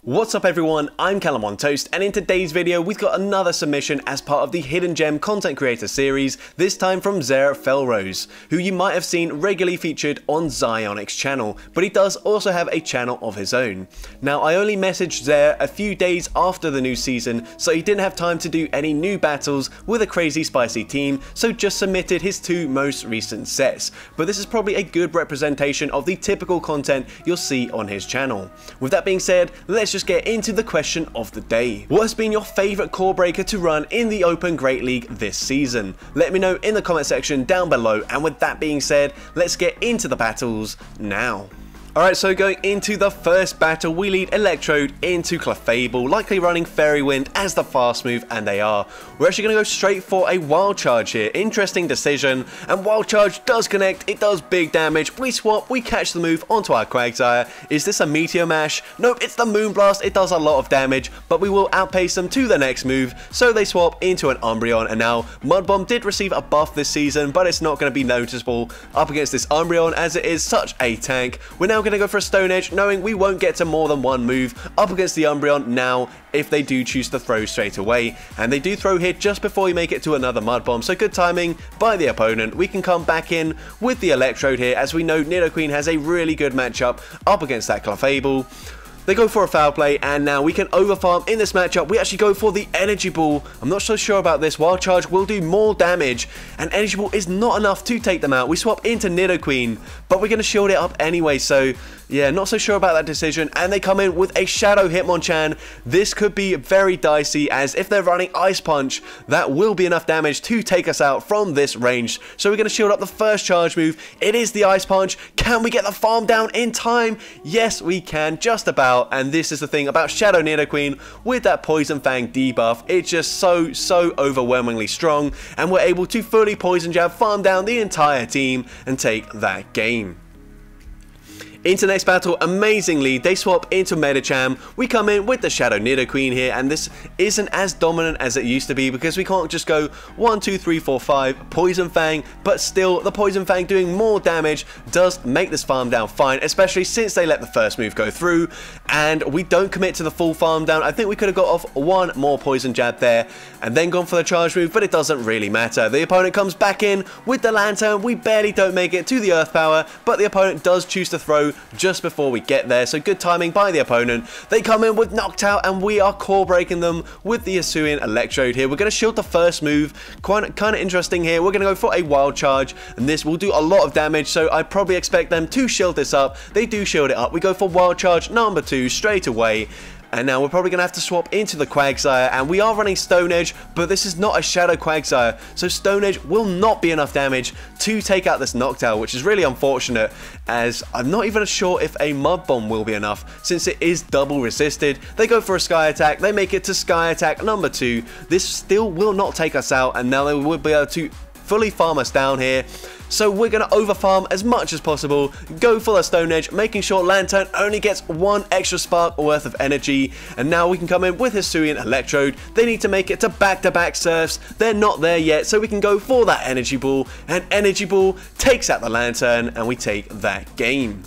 What's up everyone, I'm CallumOnToast, and in today's video we've got another submission as part of the Hidden Gem content creator series, this time from Xehr Felrose, who you might have seen regularly featured on Xionic's channel, but he does also have a channel of his own. Now I only messaged Xehr a few days after the new season, so he didn't have time to do any new battles with a crazy spicy team, so just submitted his two most recent sets, but this is probably a good representation of the typical content you'll see on his channel. With that being said, let's just get into the question of the day. What has been your favourite core breaker to run in the Open Great League this season? Let me know in the comment section down below, and with that being said, let's get into the battles now. Alright, so going into the first battle, we lead Electrode into Clefable, likely running Fairy Wind as the fast move, and they are. We're actually going to go straight for a Wild Charge here. Interesting decision, and Wild Charge does connect, it does big damage. We swap, we catch the move onto our Quagsire. Is this a Meteor Mash? Nope, it's the Moonblast, it does a lot of damage, but we will outpace them to the next move, so they swap into an Umbreon, and now Mud Bomb did receive a buff this season, but it's not going to be noticeable up against this Umbreon as it is such a tank. We're now going to go for a Stone Edge, knowing we won't get to more than one move up against the Umbreon now if they do choose to throw straight away, and they do throw here just before we make it to another Mud Bomb, so good timing by the opponent. We can come back in with the Electrode here, as we know Nidoqueen has a really good matchup up against that Clefable. They go for a foul play, and now we can overfarm in this matchup. We actually go for the Energy Ball. I'm not so sure about this. Wild Charge will do more damage, and Energy Ball is not enough to take them out. We swap into Nidoqueen, but we're going to shield it up anyway, so yeah, not so sure about that decision. And they come in with a Shadow Hitmonchan. This could be very dicey, as if they're running Ice Punch, that will be enough damage to take us out from this range. So we're going to shield up the first charge move. It is the Ice Punch. Can we get the farm down in time? Yes, we can, just about. And this is the thing about Shadow Nidoqueen with that Poison Fang debuff. It's just so overwhelmingly strong, and we're able to fully Poison Jab, farm down the entire team, and take that game. Into next battle, amazingly, they swap into Medicham. We come in with the Shadow Nidoqueen here, and this isn't as dominant as it used to be because we can't just go 1, 2, 3, 4, 5 Poison Fang, but still the Poison Fang doing more damage does make this farm down fine, especially since they let the first move go through, and we don't commit to the full farm down. I think we could have got off one more Poison Jab there and then gone for the charge move, but it doesn't really matter. The opponent comes back in with the Lantern. We barely don't make it to the Earth Power, but the opponent does choose to throw just before we get there, so good timing by the opponent. They come in with Knocked Out, and we are core breaking them with the Hisuian Electrode here. We're going to shield the first move. Kind of interesting here. We're going to go for a Wild Charge, and this will do a lot of damage, so I probably expect them to shield this up. They do shield it up. We go for Wild Charge number 2 straight away. And now we're probably going to have to swap into the Quagsire, and we are running Stone Edge, but this is not a Shadow Quagsire, so Stone Edge will not be enough damage to take out this Knocked Out, which is really unfortunate, as I'm not even sure if a Mud Bomb will be enough, since it is double resisted. They go for a Sky Attack, they make it to Sky Attack number 2. This still will not take us out, and now they will be able to fully farm us down here. So we're going to overfarm as much as possible, go for the Stone Edge, making sure Lantern only gets one extra spark worth of energy, and now we can come in with Hisuian Electrode. They need to make it to back-to-back Surfs. They're not there yet, so we can go for that Energy Ball, and Energy Ball takes out the Lantern, and we take that game.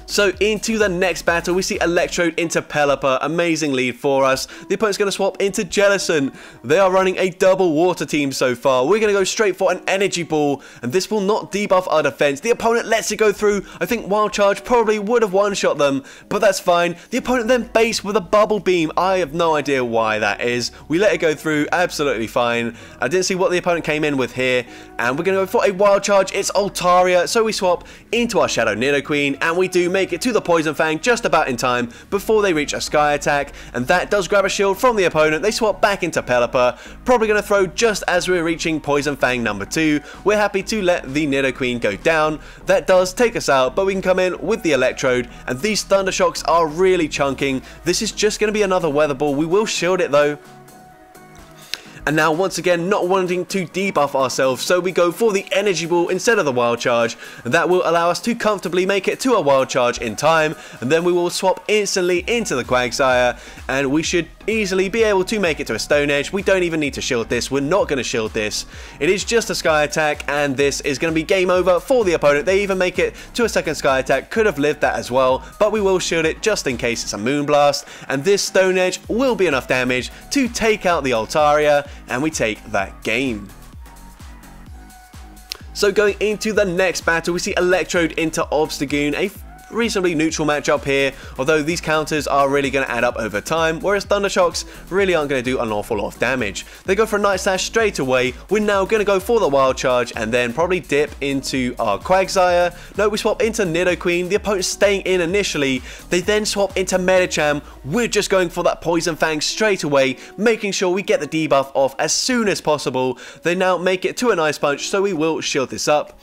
So into the next battle, we see Electrode into Pelipper. Amazing lead for us. The opponent's going to swap into Jellicent. They are running a double water team so far. We're going to go straight for an Energy Ball, and this will not debuff our defense. The opponent lets it go through. I think Wild Charge probably would have one-shot them, but that's fine. The opponent then base with a Bubble Beam. I have no idea why that is. We let it go through, absolutely fine. I didn't see what the opponent came in with here, and we're going to go for a Wild Charge. It's Altaria, so we swap into our Shadow Nidoqueen, and we do make it to the Poison Fang just about in time before they reach a Sky Attack, and that does grab a shield from the opponent. They swap back into Pelipper, probably going to throw just as we're reaching Poison Fang number 2. We're happy to let the Nidoqueen go down. That does take us out, but we can come in with the Electrode, and these Thunder Shocks are really chunking. This is just going to be another Weather Ball. We will shield it though. And now once again not wanting to debuff ourselves, so we go for the Energy Ball instead of the Wild Charge, and that will allow us to comfortably make it to a Wild Charge in time, and then we will swap instantly into the Quagsire, and we should easily be able to make it to a Stone Edge. We don't even need to shield this. We're not going to shield this. It is just a Sky Attack, and this is going to be game over for the opponent. They even make it to a second Sky Attack. Could have lived that as well, but we will shield it just in case it's a Moonblast, and this Stone Edge will be enough damage to take out the Altaria, and we take that game. So going into the next battle, we see Electrode into Obstagoon, a reasonably neutral matchup here, although these counters are really going to add up over time, whereas Thunder Shocks really aren't going to do an awful lot of damage. They go for a Night Slash straight away. We're now going to go for the Wild Charge and then probably dip into our Quagsire. No, we swap into Nidoqueen. The opponent's staying in initially. They then swap into Medicham. We're just going for that Poison Fang straight away, making sure we get the debuff off as soon as possible. They now make it to an Ice Punch, so we will shield this up.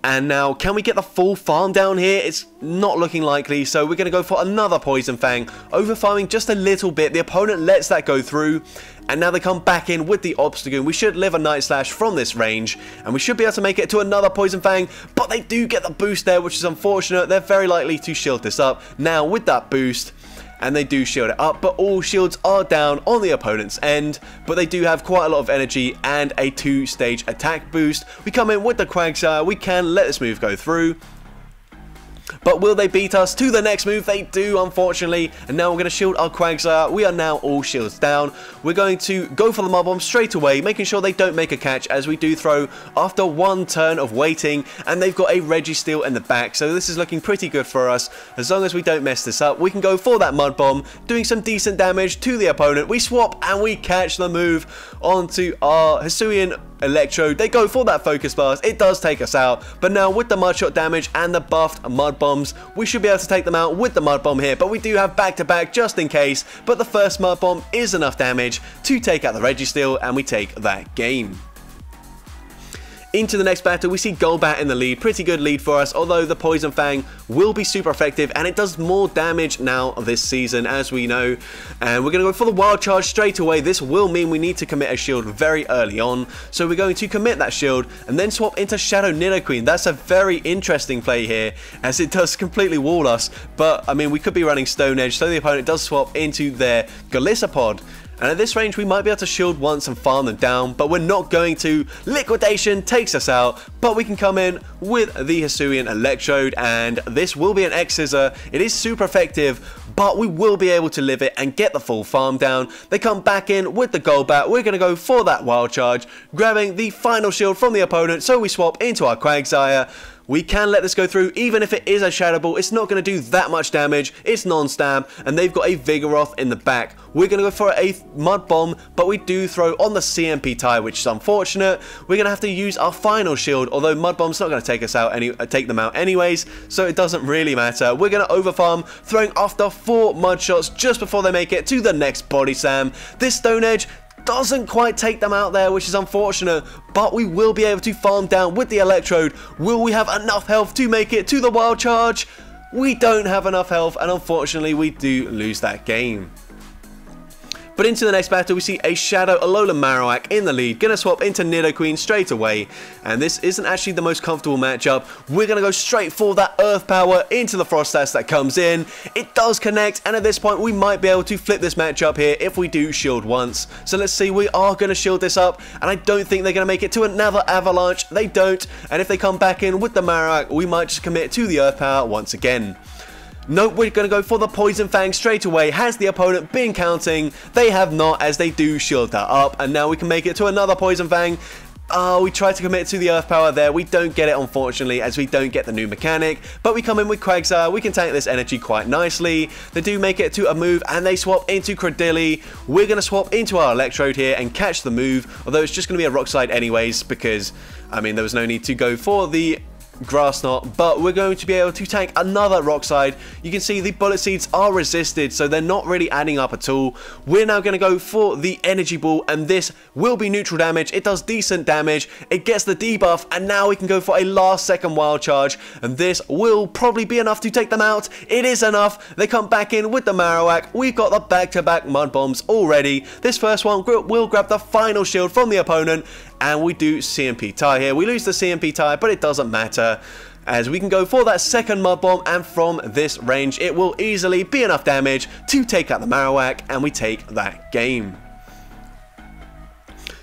And now, can we get the full farm down here? It's not looking likely, so we're going to go for another Poison Fang, overfarming just a little bit. The opponent lets that go through, and now they come back in with the Obstagoon. We should live a Night Slash from this range, and we should be able to make it to another Poison Fang, but they do get the boost there, which is unfortunate. They're very likely to shield this up. Now, with that boost, and they do shield it up, but all shields are down on the opponent's end, but they do have quite a lot of energy and a 2-stage attack boost. We come in with the Quagsire. We can let this move go through. But will they beat us to the next move? They do, unfortunately. And now we're going to shield our Quagsire. We are now all shields down. We're going to go for the Mud Bomb straight away, making sure they don't make a catch, as we do throw after one turn of waiting. And they've got a Registeel in the back, so this is looking pretty good for us. As long as we don't mess this up, we can go for that Mud Bomb, doing some decent damage to the opponent. We swap and we catch the move onto our Hisuian Electrode. They go for that Focus Blast. It does take us out, but now with the Mud Shot damage and the buffed Mud Bombs, we should be able to take them out with the Mud Bomb here, but we do have back-to-back just in case. But the first Mud Bomb is enough damage to take out the Registeel, and we take that game. Into the next battle, we see Golbat in the lead. Pretty good lead for us, although the Poison Fang will be super effective, and it does more damage now this season, as we know. And we're going to go for the Wild Charge straight away. This will mean we need to commit a shield very early on, so we're going to commit that shield and then swap into Shadow Nidoqueen. That's a very interesting play here, as it does completely wall us, but I mean, we could be running Stone Edge, so the opponent does swap into their Golisopod. And at this range, we might be able to shield once and farm them down, but we're not going to. Liquidation takes us out, but we can come in with the Hisuian Electrode, and this will be an Xehr. It is super effective, but we will be able to live it and get the full farm down. They come back in with the Golbat. We're going to go for that Wild Charge, grabbing the final shield from the opponent, so we swap into our Quagsire. We can let this go through, even if it is a Shadow Ball. It's not going to do that much damage. It's non-stab, and they've got a Vigoroth in the back. We're going to go for a Mud Bomb, but we do throw on the CMP tie, which is unfortunate. We're going to have to use our final shield, although Mud Bomb's not going to take us out, take them out anyways, so it doesn't really matter. We're going to overfarm, throwing after 4 Mud Shots just before they make it to the next Body Slam. This Stone Edge doesn't quite take them out there, which is unfortunate, but we will be able to farm down with the Electrode. Will we have enough health to make it to the Wild Charge? We don't have enough health, and unfortunately we do lose that game. But into the next battle, we see a Shadow Alolan Marowak in the lead. Gonna swap into Nidoqueen straight away. And this isn't actually the most comfortable matchup. We're gonna go straight for that Earth Power into the Frost Dance that comes in. It does connect, and at this point, we might be able to flip this matchup here if we do shield once. So let's see, we are gonna shield this up, and I don't think they're gonna make it to another Avalanche. They don't, and if they come back in with the Marowak, we might just commit to the Earth Power once again. Nope, we're going to go for the Poison Fang straight away. Has the opponent been counting? They have not, as they do shield that up. And now we can make it to another Poison Fang. Oh, we tried to commit to the Earth Power there. We don't get it, unfortunately, as we don't get the new mechanic. But we come in with Quagsire. We can tank this energy quite nicely. They do make it to a move, and they swap into Cradilly. We're going to swap into our Electrode here and catch the move. Although it's just going to be a Rock Slide anyways, because, I mean, there was no need to go for the Grass Knot, but we're going to be able to tank another Rock Slide. You can see the Bullet Seeds are resisted, so they're not really adding up at all. We're now going to go for the Energy Ball, and this will be neutral damage. It does decent damage. It gets the debuff, and now we can go for a last second Wild Charge, and this will probably be enough to take them out. It is enough. They come back in with the Marowak. We've got the back-to-back Mud Bombs already. This first one will grab the final shield from the opponent, and we do CMP tie here. We lose the CMP tie, but it doesn't matter. as we can go for that second Mud Bomb, and from this range it will easily be enough damage to take out the Marowak, and we take that game.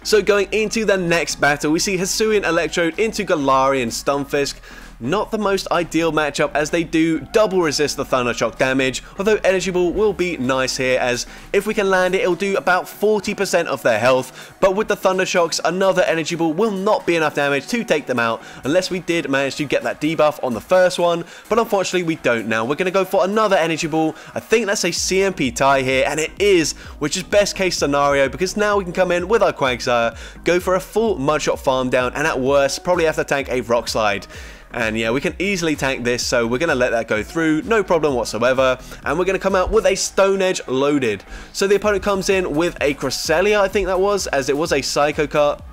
So going into the next battle, we see Hisuian Electrode into Galarian Stunfisk. Not the most ideal matchup, as they do double resist the Thunder Shock damage, although Energy Ball will be nice here, as if we can land it, it'll do about 40% of their health, but with the Thunder Shocks, another Energy Ball will not be enough damage to take them out, unless we did manage to get that debuff on the first one, but unfortunately we don't now. We're going to go for another Energy Ball. I think that's a CMP tie here, and it is, which is best case scenario, because now we can come in with our Quagsire, go for a full Mudshot farm down, and at worst, probably have to tank a Rock Slide. And yeah, we can easily tank this, so we're going to let that go through, no problem whatsoever. And we're going to come out with a Stone Edge loaded. So the opponent comes in with a Cresselia, I think that was, as it was a Psycho Cut.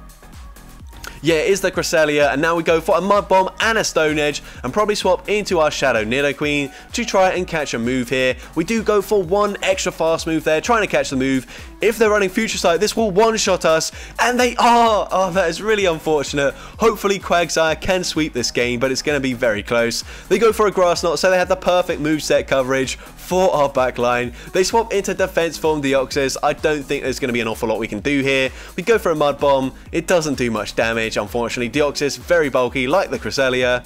Yeah, it is the Cresselia, and now we go for a Mud Bomb and a Stone Edge, and probably swap into our Shadow Nidoqueen to try and catch a move here. We do go for one extra fast move there, trying to catch the move. If they're running Future Sight, this will one-shot us, and they are! Oh, that is really unfortunate. Hopefully Quagsire can sweep this game, but it's going to be very close. They go for a Grass Knot, so they have the perfect moveset coverage for our backline. They swap into Defense Form Deoxys. I don't think there's going to be an awful lot we can do here. We go for a Mud Bomb. It doesn't do much damage, unfortunately. Deoxys, very bulky, like the Cresselia.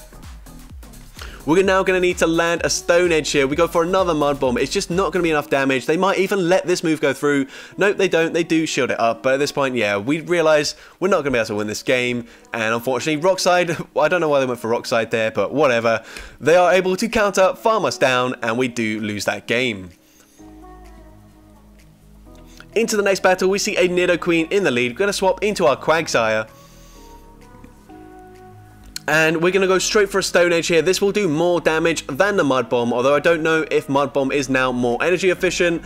We're now going to need to land a Stone Edge here. We go for another Mud Bomb. It's just not going to be enough damage. They might even let this move go through. Nope, they don't. They do shield it up. But at this point, yeah, we realise we're not going to be able to win this game. And unfortunately, Rockside, I don't know why they went for Rockside there, but whatever. They are able to counter, farm us down, and we do lose that game. Into the next battle, we see a Nidoqueen in the lead. We're going to swap into our Quagsire. And we're going to go straight for a Stone Edge here. This will do more damage than the Mud Bomb, although I don't know if Mud Bomb is now more energy efficient.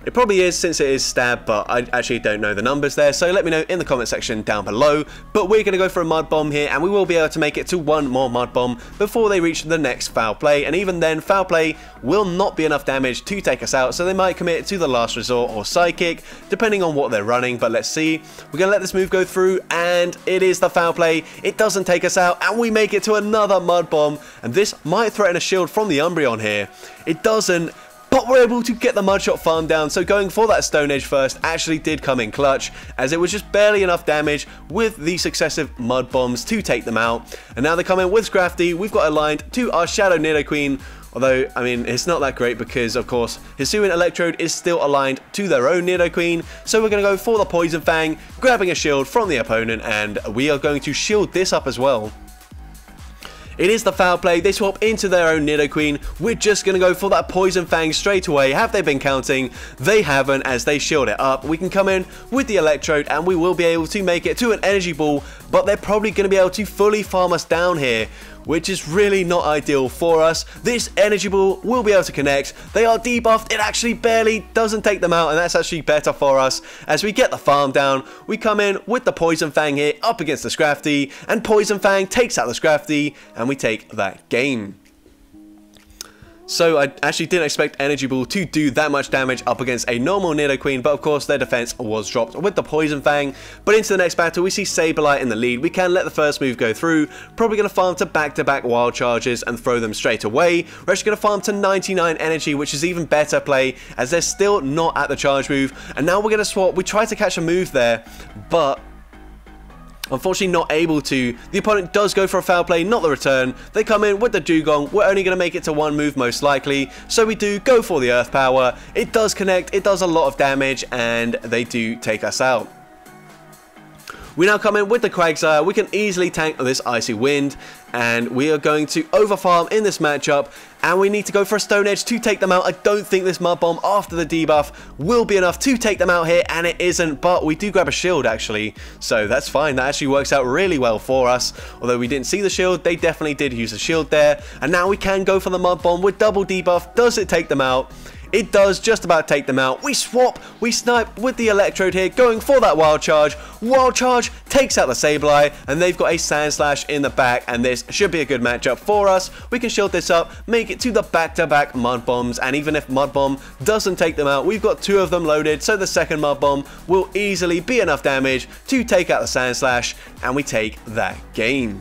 It probably is, since it is stab, but I actually don't know the numbers there, so let me know in the comment section down below. But we're going to go for a Mud Bomb here, and we will be able to make it to one more Mud Bomb before they reach the next Foul Play, and even then, Foul Play will not be enough damage to take us out, so they might commit to the Last Resort or Psychic, depending on what they're running, but let's see. We're going to let this move go through, and it is the Foul Play. It doesn't take us out, and we make it to another Mud Bomb, and this might threaten a shield from the Umbreon here. It doesn't. But we're able to get the Mudshot farm down, so going for that Stone Edge first actually did come in clutch, as it was just barely enough damage with the successive Mud Bombs to take them out. And now they come in with Scrafty. We've got aligned to our Shadow Nidoqueen, although, I mean, it's not that great because, of course, Hisuian Electrode is still aligned to their own Nidoqueen, so we're going to go for the Poison Fang, grabbing a shield from the opponent, and we are going to shield this up as well. It is the Foul Play. They swap into their own Nidoqueen. We're just going to go for that Poison Fang straight away. Have they been counting? They haven't, as they shield it up. We can come in with the Electrode, and we will be able to make it to an Energy Ball, but they're probably going to be able to fully farm us down here, which is really not ideal for us. This Energy Ball will be able to connect. They are debuffed. It actually barely doesn't take them out, and that's actually better for us. As we get the farm down, we come in with the Poison Fang here up against the Scrafty, and Poison Fang takes out the Scrafty, and we take that game. So I actually didn't expect Energy Ball to do that much damage up against a normal Nidoqueen, but of course their defense was dropped with the Poison Fang. But into the next battle, we see Sableye in the lead. We can let the first move go through. Probably going to farm to back-to-back Wild Charges and throw them straight away. We're actually going to farm to 99 energy, which is even better play, as they're still not at the charge move. And now we're going to swap. We tried to catch a move there, but unfortunately not able to. The opponent does go for a Foul Play, not the return. They come in with the Dugong. We're only going to make it to one move most likely, so we do go for the Earth Power. It does connect, it does a lot of damage, and they do take us out. We now come in with the Quagsire. We can easily tank this Icy Wind, and we are going to overfarm in this matchup, and we need to go for a Stone Edge to take them out. I don't think this Mud Bomb after the debuff will be enough to take them out here, and it isn't, but we do grab a shield actually, so that's fine. That actually works out really well for us. Although we didn't see the shield, they definitely did use the shield there, and now we can go for the Mud Bomb with double debuff. Does it take them out? It does just about take them out. We swap, we snipe with the Electrode here, going for that Wild Charge. Wild Charge takes out the Sableye, and they've got a Sand Slash in the back, and this should be a good matchup for us. We can shield this up, make it to the back-to-back Mud Bombs, and even if Mud Bomb doesn't take them out, we've got two of them loaded, so the second Mud Bomb will easily be enough damage to take out the Sand Slash, and we take that game.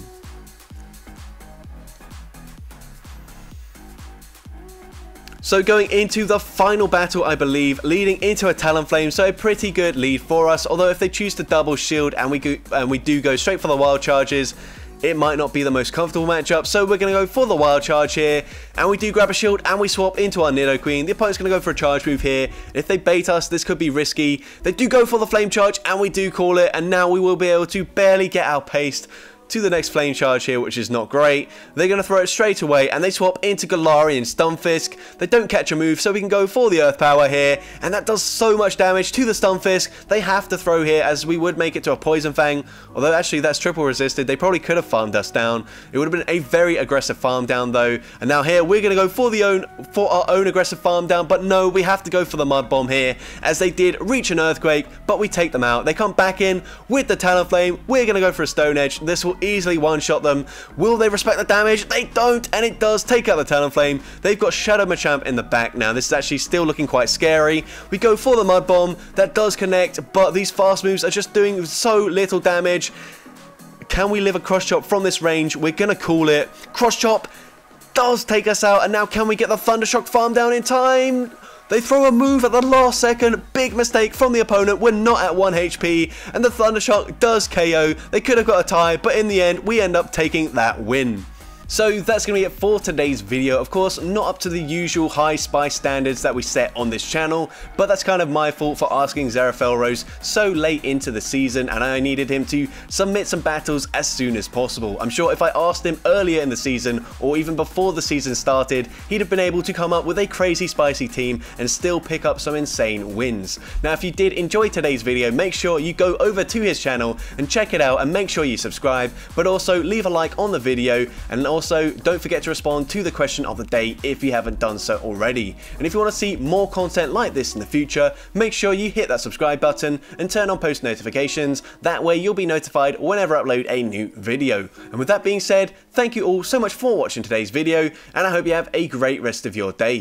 So going into the final battle, I believe, leading into a Talonflame, so a pretty good lead for us, although if they choose to double shield and we do go straight for the wild charges, it might not be the most comfortable matchup, so we're going to go for the wild charge here, and we do grab a shield and we swap into our Nidoqueen. The opponent's going to go for a charge move here. If they bait us, this could be risky. They do go for the flame charge and we do call it, and now we will be able to barely get outpaced to the next flame charge here, which is not great. They're going to throw it straight away, and they swap into Galarian Stunfisk. They don't catch a move, so we can go for the Earth Power here, and that does so much damage to the Stunfisk. They have to throw here, as we would make it to a Poison Fang, although actually that's triple resisted. They probably could have farmed us down. It would have been a very aggressive farm down though, and now here we're going to go for our own aggressive farm down, but no, we have to go for the Mud Bomb here, as they did reach an Earthquake, but we take them out. They come back in with the Talonflame. We're going to go for a Stone Edge. This will easily one-shot them. Will they respect the damage? They don't, and it does take out the Talonflame. They've got Shadow Machamp in the back now. This is actually still looking quite scary. We go for the Mud Bomb. That does connect, but these fast moves are just doing so little damage. Can we live a Cross Chop from this range? We're going to call it. Cross Chop does take us out, and now can we get the Thundershock farm down in time? They throw a move at the last second. Big mistake from the opponent. We're not at 1 HP, and the Thundershock does KO. They could have got a tie, but in the end, we end up taking that win. So that's going to be it for today's video. Of course, not up to the usual high spice standards that we set on this channel, but that's kind of my fault for asking Xehr Felrose so late into the season, and I needed him to submit some battles as soon as possible. I'm sure if I asked him earlier in the season, or even before the season started, he'd have been able to come up with a crazy spicy team and still pick up some insane wins. Now, if you did enjoy today's video, make sure you go over to his channel and check it out, and make sure you subscribe, but also leave a like on the video, and also don't forget to respond to the question of the day if you haven't done so already. And if you want to see more content like this in the future, make sure you hit that subscribe button and turn on post notifications. That way you'll be notified whenever I upload a new video. And with that being said, thank you all so much for watching today's video, and I hope you have a great rest of your day.